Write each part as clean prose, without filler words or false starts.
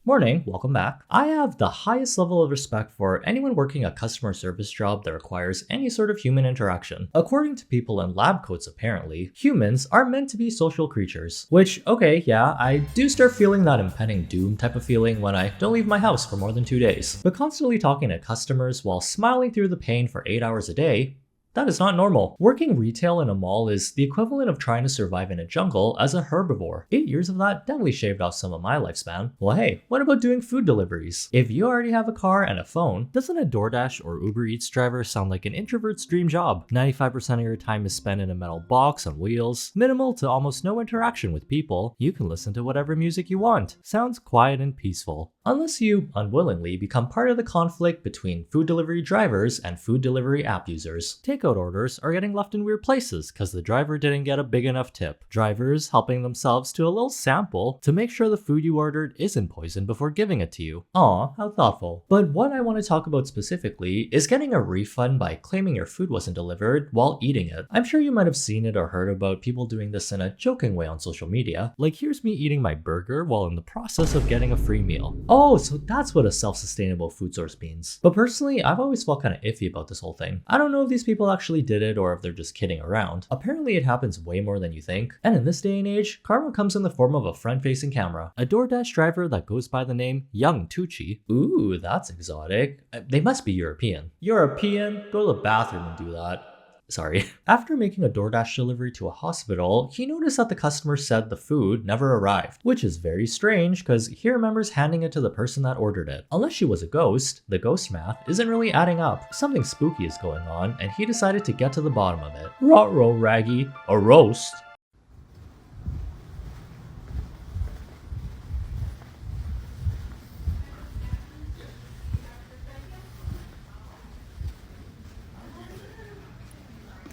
Morning, welcome back. I have the highest level of respect for anyone working a customer service job that requires any sort of human interaction. According to people in lab coats apparently, humans are meant to be social creatures. Which, okay, yeah, I do start feeling that impending doom type of feeling when I don't leave my house for more than 2 days. But constantly talking to customers while smiling through the pain for 8 hours a day, that is not normal. Working retail in a mall is the equivalent of trying to survive in a jungle as a herbivore. 8 years of that definitely shaved off some of my lifespan. Well hey, what about doing food deliveries? If you already have a car and a phone, doesn't a DoorDash or Uber Eats driver sound like an introvert's dream job? 95% of your time is spent in a metal box on wheels, minimal to almost no interaction with people. You can listen to whatever music you want. Sounds quiet and peaceful. Unless you unwillingly become part of the conflict between food delivery drivers and food delivery app users. Takeout orders are getting left in weird places because the driver didn't get a big enough tip. Drivers helping themselves to a little sample to make sure the food you ordered isn't poisoned before giving it to you. Aw, how thoughtful. But what I want to talk about specifically is getting a refund by claiming your food wasn't delivered while eating it. I'm sure you might have seen it or heard about people doing this in a joking way on social media. Like, here's me eating my burger while in the process of getting a free meal. Oh, so that's what a self-sustainable food source means. But personally, I've always felt kind of iffy about this whole thing. I don't know if these people actually did it or if they're just kidding around. Apparently it happens way more than you think. And in this day and age, karma comes in the form of a front-facing camera. A DoorDash driver that goes by the name Young Tucci. Ooh, that's exotic. They must be European. European? Go to the bathroom and do that. Sorry. After making a DoorDash delivery to a hospital, he noticed that the customer said the food never arrived, which is very strange because he remembers handing it to the person that ordered it. Unless she was a ghost, the ghost math isn't really adding up. Something spooky is going on, and he decided to get to the bottom of it. Ruh-roh, Raggy. A roast?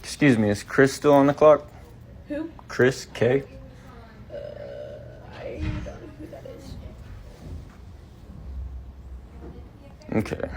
Excuse me, is Chris still on the clock? Who? Chris K? I don't know who that is. Okay.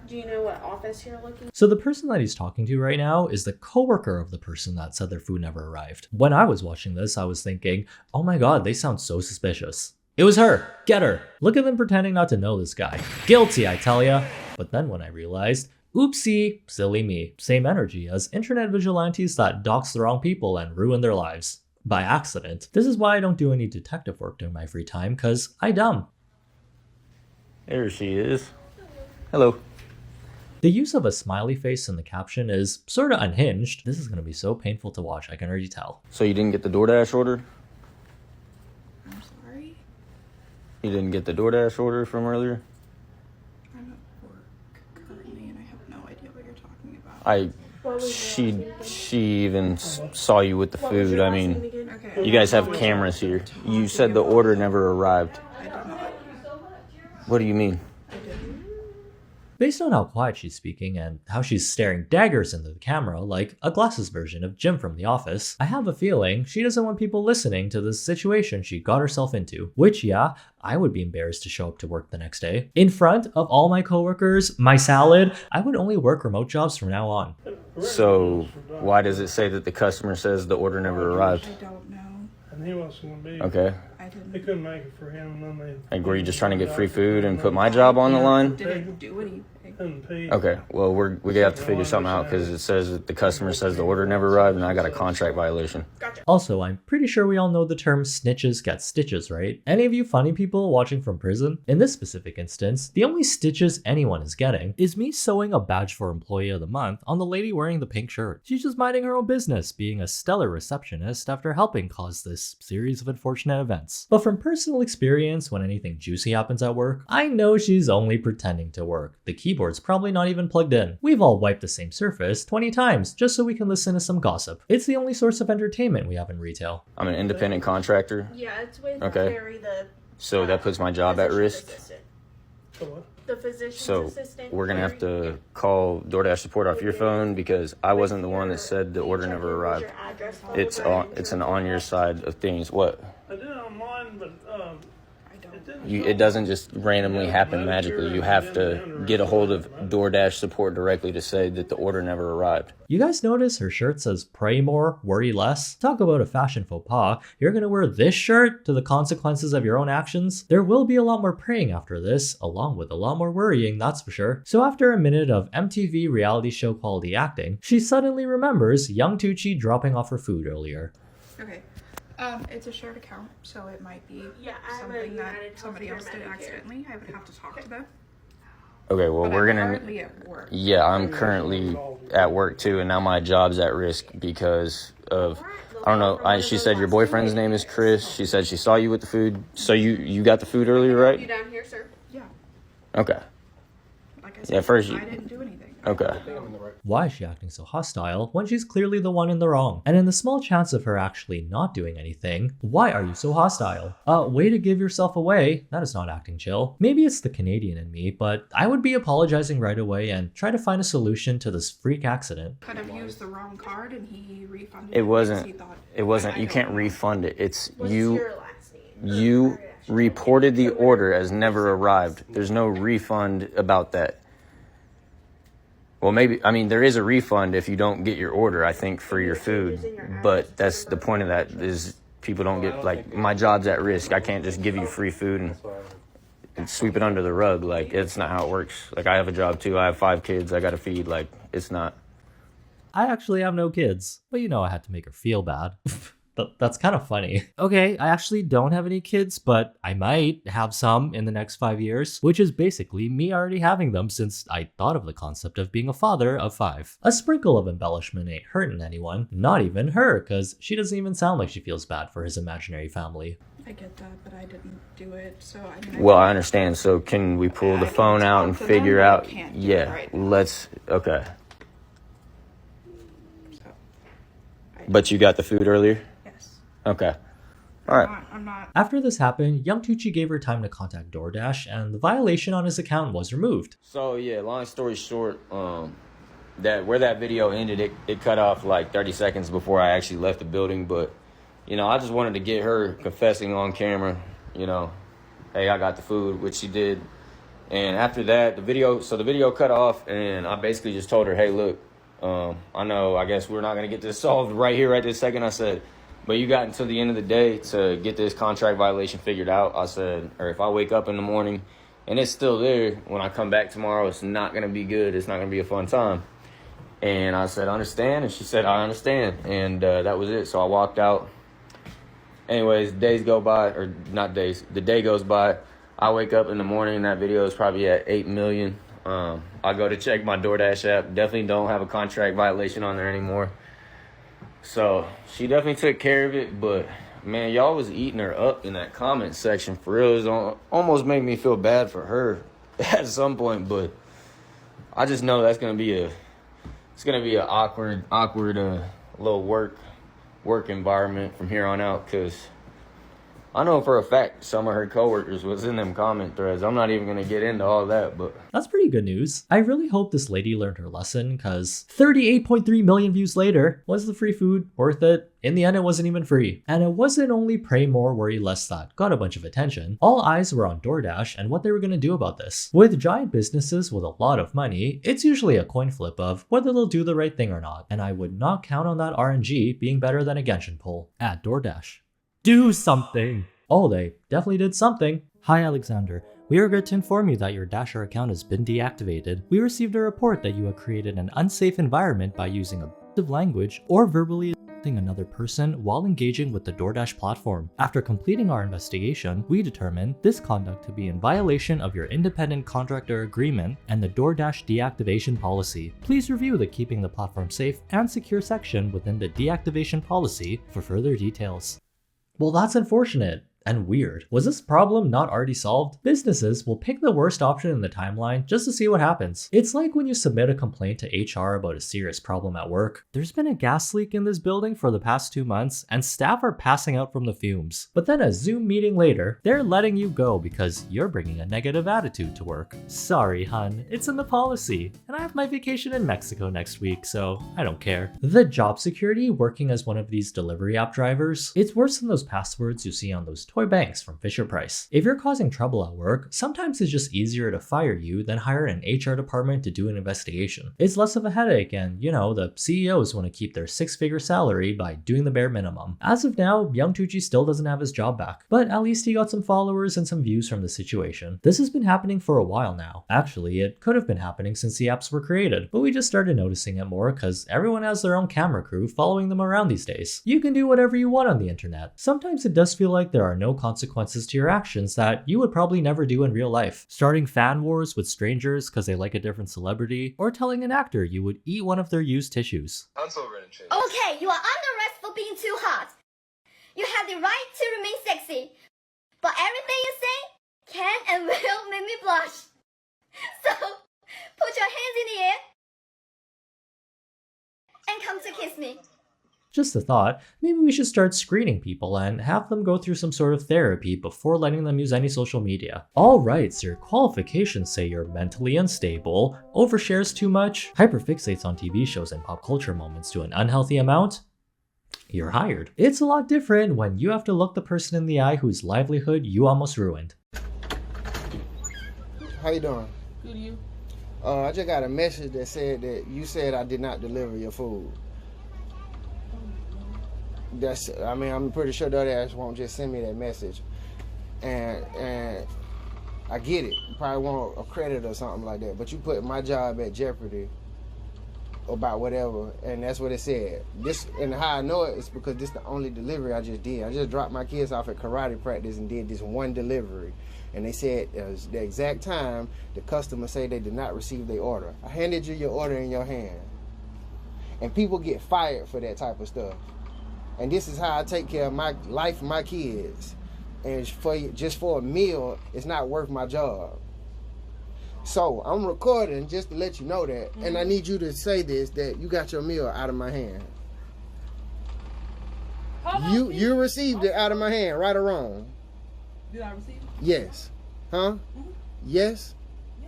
Do you know what office you're looking? So the person that he's talking to right now is the coworker of the person that said their food never arrived. When I was watching this, I was thinking, oh my god, they sound so suspicious. It was her. Get her. Look at them pretending not to know this guy. Guilty, I tell ya. But then when I realized, oopsie, silly me. Same energy as internet vigilantes that dox the wrong people and ruin their lives. By accident. This is why I don't do any detective work during my free time, cause I dumb. There she is. Hello. The use of a smiley face in the caption is sorta unhinged. This is gonna be so painful to watch, I can already tell. So you didn't get the DoorDash order? I'm sorry. You didn't get the DoorDash order from earlier? I'm at work currently and I have no idea what you're talking about. She even saw you with the food. I mean, Okay. you guys have cameras here. You said the order never arrived. I did not. What do you mean? I didn't. Based on how quiet she's speaking and how she's staring daggers into the camera like a glasses version of Jim from The Office, I have a feeling she doesn't want people listening to the situation she got herself into. Which, yeah, I would be embarrassed to show up to work the next day. In front of all my coworkers, my salad, I would only work remote jobs from now on. So why does it say that the customer says the order never arrived? I don't know. And he wasn't going to be. Okay. I didn't. They couldn't make it for him. And then Like, were you just trying to get free food and put my job on the line? Didn't do anything. couldn't pay. Okay, well, we have to figure something out because it says that the customer says the order never arrived and I got a contract violation. Gotcha. Also, I'm pretty sure we all know the term snitches get stitches, right? Any of you funny people watching from prison? In this specific instance, the only stitches anyone is getting is me sewing a badge for Employee of the Month on the lady wearing the pink shirt. She's just minding her own business, being a stellar receptionist after helping cause this series of unfortunate events. But from personal experience, when anything juicy happens at work, I know she's only pretending to work. The keyboard's probably not even plugged in. We've all wiped the same surface 20 times just so we can listen to some gossip. It's the only source of entertainment we have in retail. I'm an independent contractor, Yeah, it's with Okay. Carrie, the so that puts my job at physician risk. assistant. So what? The physician's So assistant. we're gonna have Carrie. to call DoorDash support off your phone because I wasn't the one that said the order Check never in with arrived. your address It's while on. we're It's in an on your side of things. What? I did it online, but don't. It doesn't just randomly happen magically. You have to get a hold of DoorDash support directly to say that the order never arrived. You guys notice her shirt says pray more, worry less? Talk about a fashion faux pas. You're gonna wear this shirt to the consequences of your own actions? There will be a lot more praying after this, along with a lot more worrying, that's for sure. So after a minute of MTV reality show quality acting, she suddenly remembers young Tucci dropping off her food earlier. Okay. It's a shared account, so it might be something that somebody else did accidentally. I would have to talk to them. Okay, well, But we're I'm gonna. currently at work. Yeah, I'm currently at work too, and now my job's at risk because of. I don't know. She said your boyfriend's name is Chris. She said she saw you with the food. So you got the food earlier, You right? down here, sir? Yeah. Okay. Like I said, Yeah, first I didn't do anything. Okay. Why is she acting so hostile when she's clearly the one in the wrong? And in the small chance of her actually not doing anything, why are you so hostile? Way to give yourself away. That is not acting chill. Maybe it's the Canadian in me, but I would be apologizing right away and try to find a solution to this freak accident. Could have used the wrong card and he refunded It because wasn't. he thought- It wasn't. I You don't can't know. refund it. It's What's you. your last name? You reported the order as never arrived. There's no refund about that. Well, maybe, I mean, there is a refund if you don't get your order, I think, for your food. But that's the point of that is people don't get, like, my job's at risk. I can't just give you free food and sweep it under the rug. Like, it's not how it works. Like, I have a job too. I have 5 kids I got to feed. Like, it's not. I actually have no kids, but I had to make her feel bad. That's kind of funny. Okay, I actually don't have any kids, but I might have some in the next 5 years, which is basically me already having them since I thought of the concept of being a father of 5. A sprinkle of embellishment ain't hurting anyone, not even her, because she doesn't even sound like she feels bad for his imaginary family. I get that, but I didn't do it, so I mean. Well, I understand. So can we pull the I can phone out talk and to them, figure but I out? can't do it Yeah, right now. let's. Okay. So, But you got the food earlier? yes. Okay. All right. I'm not. After this happened, young Tucci gave her time to contact DoorDash, and the violation on his account was removed. So yeah, long story short, that where that video ended, it cut off like 30 seconds before I actually left the building. But I just wanted to get her confessing on camera. Hey, I got the food, which she did. And after that, the video cut off, and I basically just told her, hey, look, I guess we're not gonna get this solved right here, right this second. I said, but you got until the end of the day to get this contract violation figured out. I said, or if I wake up in the morning and it's still there, when I come back tomorrow, it's not going to be good. It's not going to be a fun time. And I said, understand? And she said, I understand. And that was it. So I walked out. Anyways, days go by, or not days, the day goes by. I wake up in the morning and that video is probably at 8 million. I go to check my DoorDash app. Definitely don't have a contract violation on there anymore. So she definitely took care of it, but man, y'all was eating her up in that comment section for real. It was almost made me feel bad for her at some point, but I just know that's gonna be an awkward little work environment from here on out, because I know for a fact some of her coworkers was in them comment threads. I'm not even gonna get into all that, but That's pretty good news. I really hope this lady learned her lesson, because 38.3 million views later, was the free food worth it? In the end, it wasn't even free. And it wasn't only pray more, worry less that got a bunch of attention. All eyes were on DoorDash and what they were going to do about this. With giant businesses with a lot of money, it's usually a coin flip of whether they'll do the right thing or not. And I would not count on that RNG being better than a Genshin poll. At DoorDash. Do something! Oh, they definitely did something. Hi, Alexander. We regret to inform you that your Dasher account has been deactivated. We received a report that you have created an unsafe environment by using abusive language or verbally assaulting another person while engaging with the DoorDash platform. After completing our investigation, we determined this conduct to be in violation of your independent contractor agreement and the DoorDash deactivation policy. Please review the Keeping the Platform Safe and Secure section within the deactivation policy for further details. Well, that's unfortunate. And weird. Was this problem not already solved? Businesses will pick the worst option in the timeline just to see what happens. It's like when you submit a complaint to HR about a serious problem at work. There's been a gas leak in this building for the past 2 months, and staff are passing out from the fumes. But then a Zoom meeting later, they're letting you go because you're bringing a negative attitude to work. Sorry, hun, it's in the policy, and I have my vacation in Mexico next week, so I don't care. The job security working as one of these delivery app drivers, it's worse than those passwords you see on those toy banks from Fisher-Price. If you're causing trouble at work, sometimes it's just easier to fire you than hire an HR department to do an investigation. It's less of a headache and, the CEOs want to keep their six-figure salary by doing the bare minimum. As of now, young Tucci still doesn't have his job back, but at least he got some followers and some views from the situation. This has been happening for a while now. Actually, it could have been happening since the apps were created, but we just started noticing it more because everyone has their own camera crew following them around these days. You can do whatever you want on the internet. Sometimes it does feel like there are no consequences to your actions that you would probably never do in real life. Starting fan wars with strangers because they like a different celebrity, or telling an actor you would eat one of their used tissues. Okay, you are under arrest for being too hot. You have the right to remain sexy, but everything you say can and will make me blush. So, put your hands in the air and come to kiss me. Just a thought, maybe we should start screening people and have them go through some sort of therapy before letting them use any social media. Alright, so your qualifications say you're mentally unstable, overshares too much, hyperfixates on TV shows and pop culture moments to an unhealthy amount. You're hired. It's a lot different when you have to look the person in the eye whose livelihood you almost ruined. How you doing? Good, you? I just got a message that said that you said I did not deliver your food. I'm pretty sure DoorDash won't just send me that message. And I get it. You probably want a credit or something like that. But you put my job at jeopardy about whatever, and that's what it said. And how I know it is because this is the only delivery I just did. I just dropped my kids off at karate practice and did this one delivery. And they said the exact time the customer said they did not receive their order. I handed you your order in your hand. And people get fired for that type of stuff. And this is how I take care of my life and my kids. And just for a meal, it's not worth my job. So I'm recording just to let you know that. And I need you to say this, that you got your meal out of my hand. You received it out of my hand, right or wrong? Did I receive it? Yes. Huh? Yes? Yeah.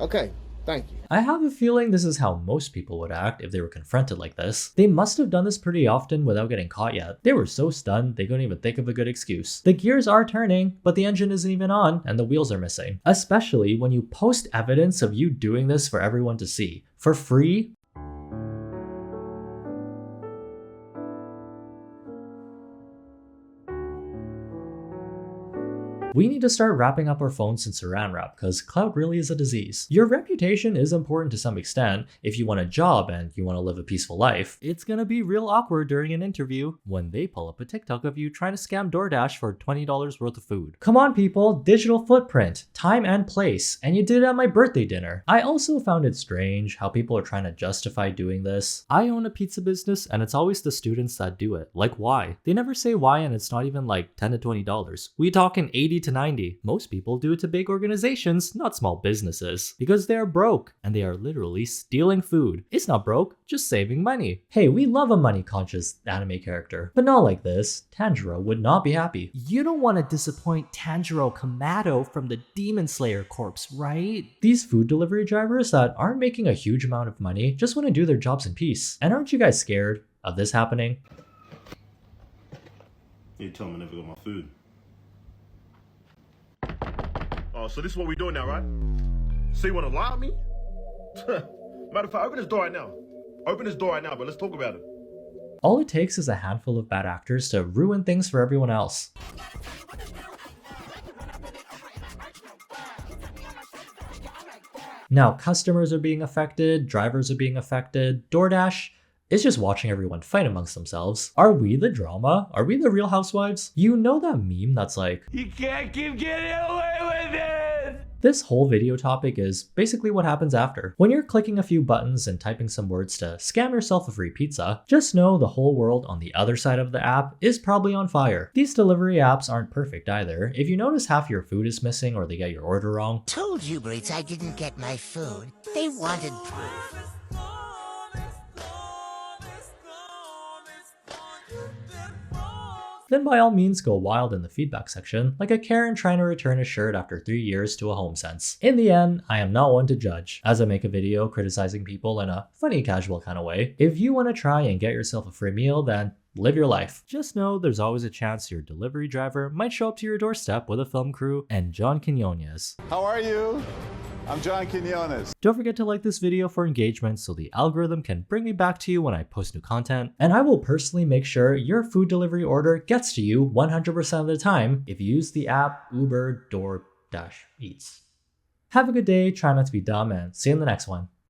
Okay. Thank you. I have a feeling this is how most people would act if they were confronted like this. They must have done this pretty often without getting caught yet. They were so stunned they couldn't even think of a good excuse. The gears are turning, but the engine isn't even on and the wheels are missing. Especially when you post evidence of you doing this for everyone to see. For free. We need to start wrapping up our phones in saran wrap because clout really is a disease. Your reputation is important to some extent if you want a job and you want to live a peaceful life. It's gonna be real awkward during an interview when they pull up a TikTok of you trying to scam DoorDash for $20 worth of food. Come on people, digital footprint, time and place, and you did it at my birthday dinner. I also found it strange how people are trying to justify doing this. I own a pizza business and it's always the students that do it. Like why? They never say why and it's not even like $10 to $20. We talking 80 to 90. Most people do it to big organizations, not small businesses, because they are broke and they are literally stealing food. It's not broke, just saving money. Hey, we love a money-conscious anime character, but not like this. Tanjiro would not be happy. You don't want to disappoint Tanjiro Kamado from the Demon Slayer Corps, right? These food delivery drivers that aren't making a huge amount of money just want to do their jobs in peace. And aren't you guys scared of this happening? You tell me I never got my food. Oh, so this is what we're doing now, right? So you want to lie to me? Matter of fact, open this door right now. Open this door right now, but let's talk about it. All it takes is a handful of bad actors to ruin things for everyone else. Now customers are being affected, drivers are being affected, DoorDash is just watching everyone fight amongst themselves. Are we the drama? Are we the Real Housewives? You know that meme that's like, you can't keep getting away with it! This whole video topic is basically what happens after. When you're clicking a few buttons and typing some words to scam yourself a free pizza, just know the whole world on the other side of the app is probably on fire. These delivery apps aren't perfect either. If you notice half your food is missing or they get your order wrong, told Uber Eats I didn't get my food. They wanted proof. then by all means go wild in the feedback section, like a Karen trying to return a shirt after 3 years to a HomeSense. In the end, I am not one to judge, as I make a video criticizing people in a funny casual kind of way. If you want to try and get yourself a free meal, then live your life. Just know there's always a chance your delivery driver might show up to your doorstep with a film crew and John Quinones. How are you? I'm John Quinones. Don't forget to like this video for engagement so the algorithm can bring me back to you when I post new content. And I will personally make sure your food delivery order gets to you 100% of the time if you use the app Uber, DoorDash, Eats. Have a good day, try not to be dumb, and see you in the next one.